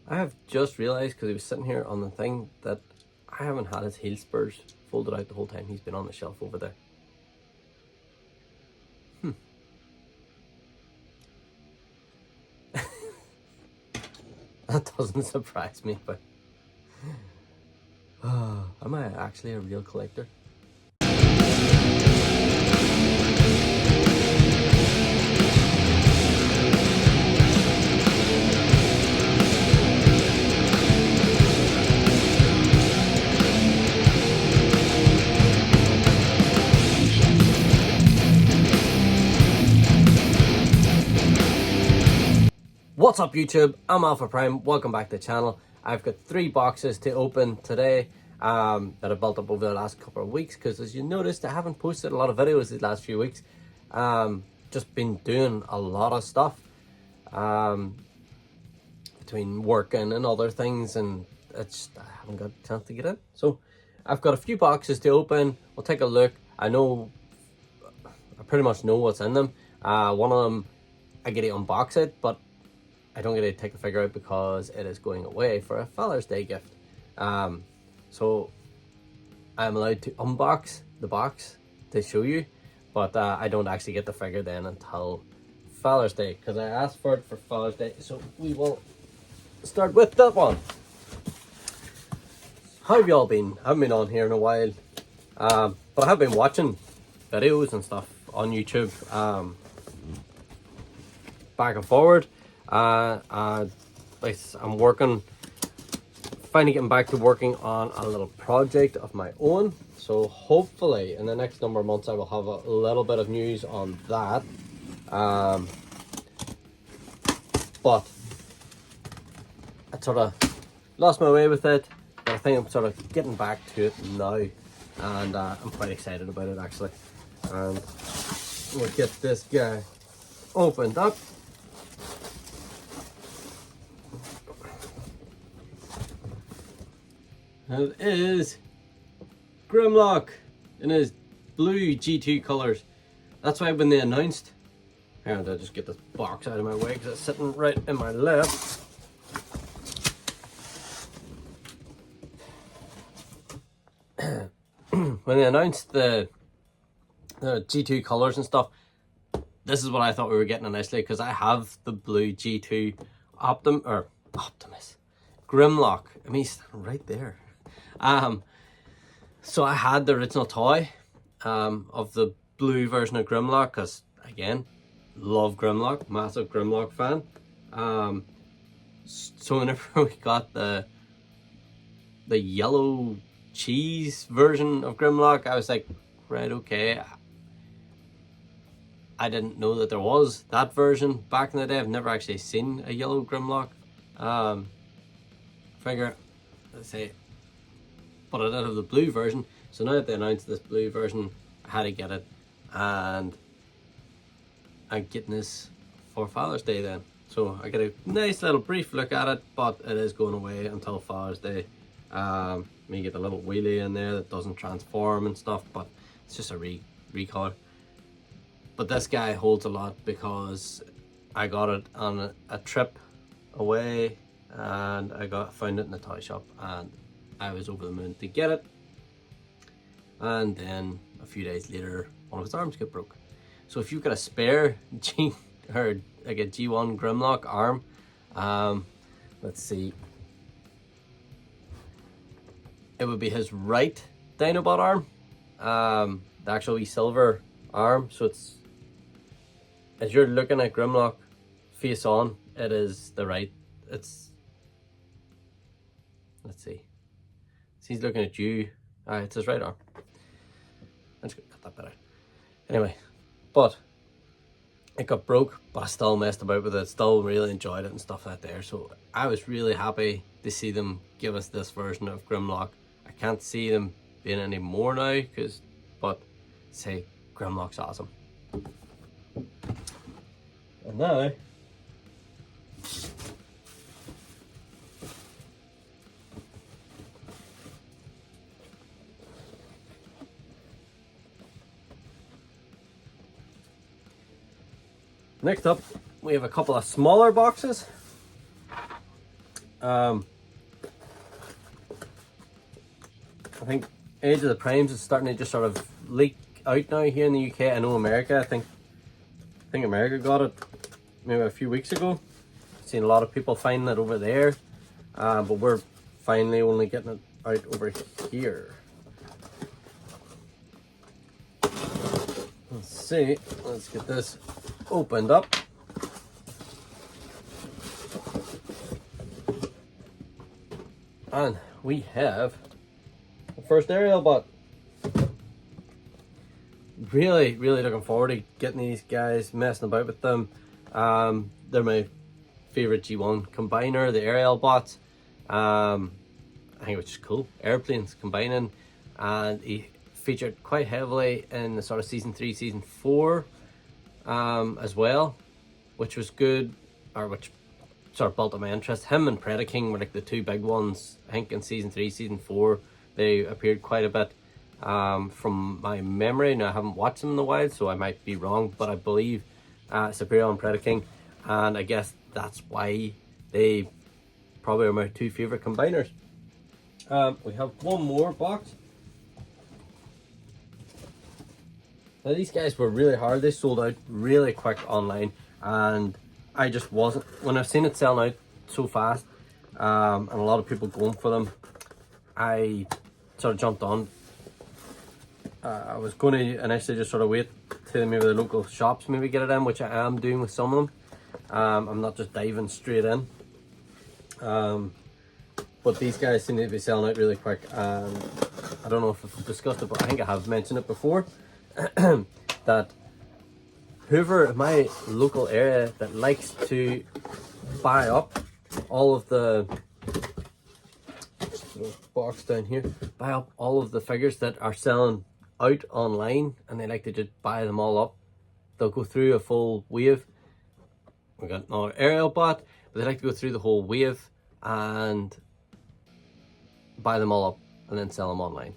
I have just realised, because he was sitting here on the thing, that I haven't had his heel spurs folded out the whole time he's been on the shelf over there. That doesn't surprise me, but am I actually a real collector? What's up YouTube? I'm Alpha Prime, welcome back to the channel. I've got 3 boxes to open today that I've built up over the last couple of weeks, because as you noticed I haven't posted a lot of videos these last few weeks. Just been doing a lot of stuff between working and other things, and it's I haven't got a chance to get in. So I've got a few boxes to open. We'll take a look. I pretty much know what's in them. One of them I get to unbox it, but I don't get to take the figure out because it is going away for a Father's Day gift. So I'm allowed to unbox the box to show you, but I don't actually get the figure then until Father's Day, because I asked for it for Father's Day. So we will start with that one. How have you all been? I haven't been on here in a while, but I have been watching videos and stuff on YouTube, back and forward. I'm working, finally getting back to working on a little project of my own. So hopefully in the next number of months I will have a little bit of news on that. But I sort of lost my way with it, but I think I'm sort of getting back to it now, and I'm quite excited about it actually. And we'll get this guy opened up. It is Grimlock in his blue G2 colours. That's why when they announced, hang on, I'll just get this box out of my way because it's sitting right in my lap. When they announced the G2 colours and stuff, this is what I thought we were getting initially, because I have the blue G2 Optimus Grimlock. I mean, he's right there. So I had the original toy of the blue version of Grimlock, because again, love Grimlock, massive Grimlock fan. So whenever we got the yellow cheese version of Grimlock, I was like, right, okay. I didn't know that there was that version back in the day. I've never actually seen a yellow Grimlock figure, let's say. But I did have the blue version, so now that they announced this blue version, I had to get it, and I'm getting this for Father's Day then. So I get a nice little brief look at it, but it is going away until Father's Day. You get a little wheelie in there that doesn't transform and stuff, but it's just a recolor. But this guy holds a lot because I got it on a trip away, and I found it in the toy shop, and I was over the moon to get it. And then a few days later, one of his arms got broke. So if you've got a spare G1 Grimlock arm, let's see, it would be his right Dinobot arm, the actual wee silver arm. So it's, as you're looking at Grimlock face on, it is the right, it's, let's see, he's looking at you. It's his right arm. I'm just gonna cut that bit out. Anyway, but it got broke, but I still messed about with it, still really enjoyed it and stuff like that there. So I was really happy to see them give us this version of Grimlock. I can't see them being any more now, but say Grimlock's awesome. And now next up, we have a couple of smaller boxes. I think Age of the Primes is starting to just sort of leak out now here in the UK. I know America, I think America got it maybe a few weeks ago. Seen a lot of people finding it over there, but we're finally only getting it out over here. Let's see, let's get this opened up. And we have the first aerial bot. Really looking forward to getting these guys, messing about with them. They're my favorite G1 combiner, the aerial bots. I think which is cool. Airplanes combining, and he featured quite heavily in the sort of season 3, season 4 as well, which was good, or which sort of built up my interest. Him and Predaking were like the two big ones. I think in season 3, season 4 they appeared quite a bit. From my memory, now I haven't watched them in a while, so I might be wrong, but I believe Superior and Predaking, and I guess that's why they probably are my two favorite combiners. We have one more box. Now these guys were really hard. They sold out really quick online, and I just wasn't, when I've seen it selling out so fast, and a lot of people going for them, I sort of jumped on. I was going to initially just sort of wait till maybe the local shops maybe get it in, which I am doing with some of them. I'm not just diving straight in. But these guys seem to be selling out really quick, and I don't know if I've discussed it, but I think I have mentioned it before. That whoever in my local area that likes to buy up all of the box down here, buy up all of the figures that are selling out online, and they like to just buy them all up. They'll go through a full wave. We got another aerial bot, but they like to go through the whole wave and buy them all up and then sell them online.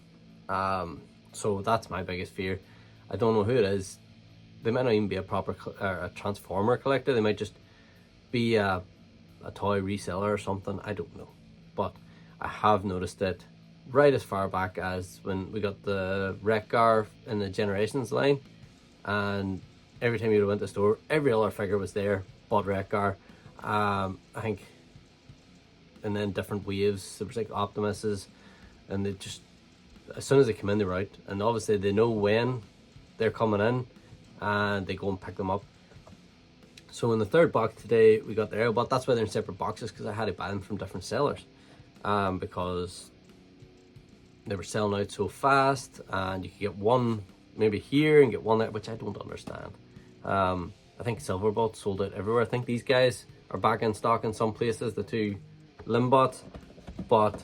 So that's my biggest fear. I don't know who it is. They might not even be a proper a transformer collector. They might just be a toy reseller or something. I don't know, but I have noticed it right as far back as when we got the Wreck-Gar in the Generations line, and every time you went to the store, every other figure was there but Wreck-Gar. I think, and then different waves. There was like Optimuses, and they just, as soon as they come in, they're out, and obviously they know when they're coming in, and they go and pick them up. So in the third box today, we got the Aerobot. That's why they're in separate boxes, because I had to buy them from different sellers, because they were selling out so fast, and you could get one maybe here and get one there, which I don't understand. I think Silverbot sold out everywhere. I think these guys are back in stock in some places, the two Limbots, but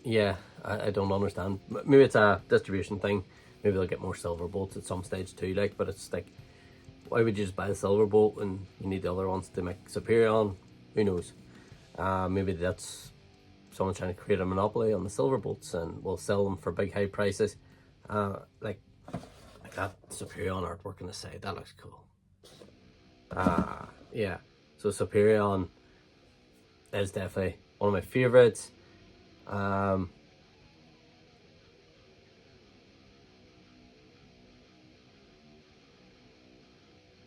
yeah, I don't understand. Maybe it's a distribution thing. Maybe they'll get more Silverbolts at some stage too, like, but it's like, why would you just buy the Silverbolt and you need the other ones to make Superior on? Who knows? Maybe that's someone trying to create a monopoly on the Silverbolts and will sell them for big high prices. Like that Superior artwork on the side, that looks cool. Yeah, so Superior is definitely one of my favorites.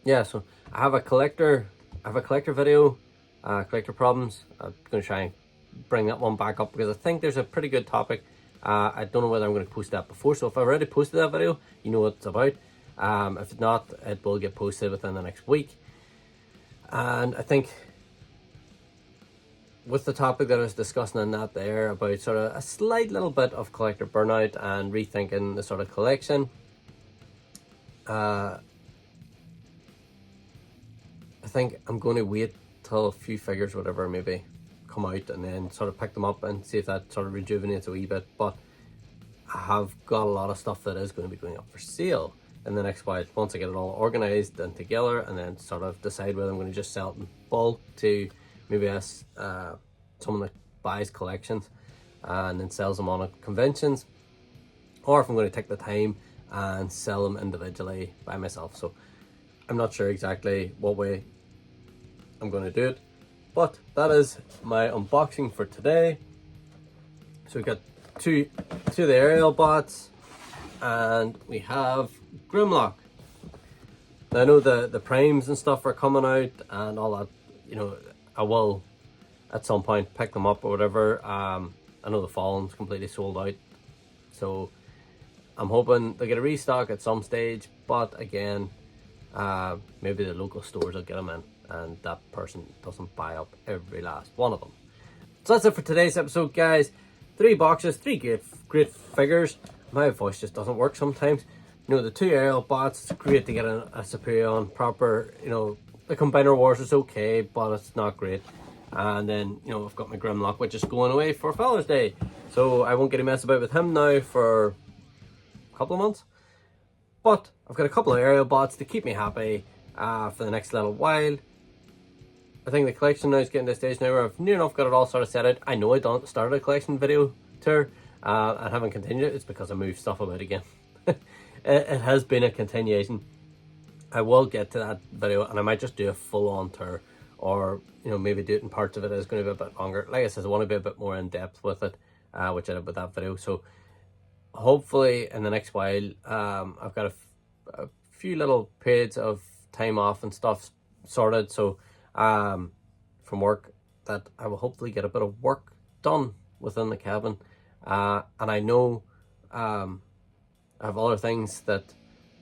Yeah, so I have a collector video, collector problems. I'm going to try and bring that one back up, because I think there's a pretty good topic. I don't know whether I'm going to post that before, so if I've already posted that video, you know what it's about. If not, it will get posted within the next week. And I think with the topic that I was discussing in that there, about sort of a slight little bit of collector burnout and rethinking the sort of collection, I think I'm going to wait till a few figures, whatever, maybe come out, and then sort of pick them up and see if that sort of rejuvenates a wee bit. But I have got a lot of stuff that is going to be going up for sale in the next while, once I get it all organized and together, and then sort of decide whether I'm going to just sell it in bulk to maybe someone that buys collections and then sells them on at conventions, or if I'm going to take the time and sell them individually by myself. So I'm not sure exactly what way I'm going to do it, But that is my unboxing for today. So we got two of the aerial bots, and we have Grimlock. Now I know the primes and stuff are coming out and all that. You know, I will at some point pick them up or whatever. I know the Fallen's completely sold out, so I'm hoping they get a restock at some stage. But again, maybe the local stores will get them in, and that person doesn't buy up every last one of them. So that's it for today's episode, guys. 3 boxes, 3 great figures. My voice just doesn't work sometimes. You know, the 2 aerial bots, it's great to get a Superion proper. You know, the Combiner Wars is okay, but it's not great. And then, you know, I've got my Grimlock, which is going away for Father's Day. So I won't get a mess about with him now for a couple of months. But I've got a couple of aerial bots to keep me happy for the next little while. I think the collection now is getting to a stage now where I've near enough got it all sort of set out. I know I don't started a collection video tour and haven't continued it. It's because I moved stuff about again. It has been a continuation. I will get to that video, and I might just do a full-on tour, or you know, maybe do it in parts of it. It's going to be a bit longer. Like I said, I want to be a bit more in depth with it, which I did with that video. So hopefully in the next while, I've got a few little periods of time off and stuff sorted. So from work, that I will hopefully get a bit of work done within the cabin, and I know I have other things that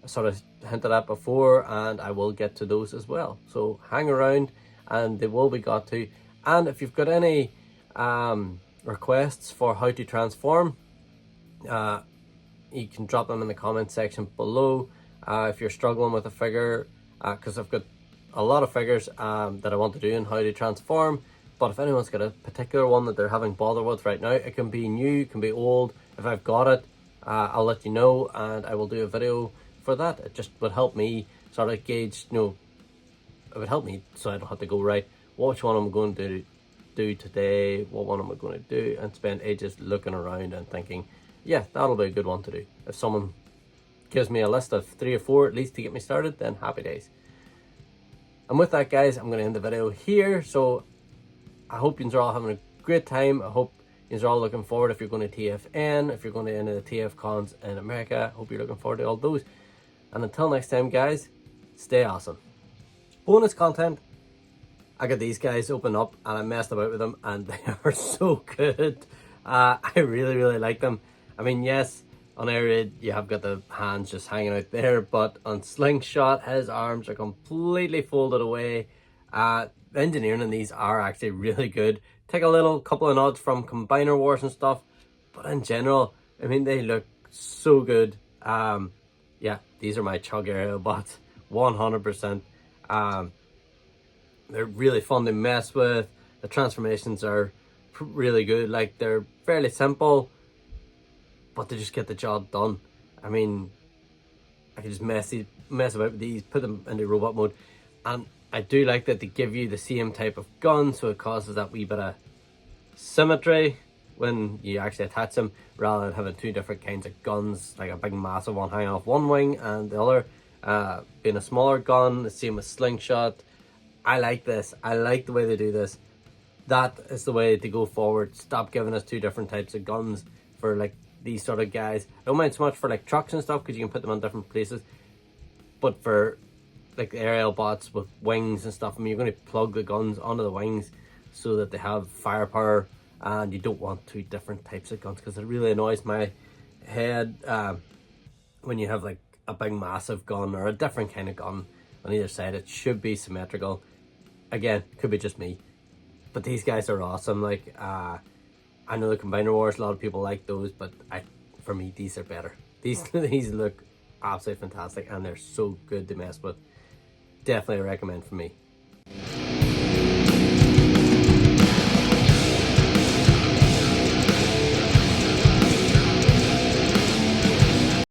I sort of hinted at before, and I will get to those as well. So hang around, and they will be got to. And if you've got any requests for how to transform, you can drop them in the comment section below. If you're struggling with a figure, because I've got a lot of figures that I want to do and how to transform. But if anyone's got a particular one that they're having bother with right now, it can be new, it can be old. If I've got it, I'll let you know, and I will do a video for that. It just would help me sort of gauge, you know, it would help me so I don't have to go, right, which one I'm going to do today, what one am I going to do, and spend ages looking around and thinking, yeah, that'll be a good one to do. If someone gives me a list of 3 or 4 at least to get me started, then happy days. And with that, guys, I'm going to end the video here. So I hope you're all having a great time. I hope you're all looking forward, if you're going to TFN, if you're going to any of the TF cons in America. I hope you're looking forward to all those. And until next time, guys, stay awesome. Bonus content. I got these guys open up and I messed about with them, and they are so good. I really, really like them. I mean, yes, on Air Raid, you have got the hands just hanging out there, but on Slingshot, his arms are completely folded away. The engineering in these are actually really good. Take a couple of nods from Combiner Wars and stuff, but in general, I mean, they look so good. Yeah, these are my Chug aerial bots, 100%. They're really fun to mess with. The transformations are really good. Like, they're fairly simple, but they just get the job done. I mean, I can just mess about with these, put them into robot mode, and I do like that they give you the same type of gun, so it causes that wee bit of symmetry when you actually attach them, rather than having 2 different kinds of guns, like a big massive one hanging off one wing and the other being a smaller gun. The same with Slingshot. I like this. I like the way they do this. That is the way to go forward. Stop giving us 2 different types of guns for like these sort of guys. I don't mind so much for like trucks and stuff, because you can put them on different places, but for like the aerial bots with wings and stuff, I mean, you're going to plug the guns onto the wings so that they have firepower, and you don't want 2 different types of guns, because it really annoys my head when you have like a big massive gun or a different kind of gun on either side. It should be symmetrical. Again, could be just me, but these guys are awesome. Like, I know the Combiner Wars, a lot of people like those, but for me, these are better. These look absolutely fantastic, and they're so good to mess with. Definitely a recommend for me.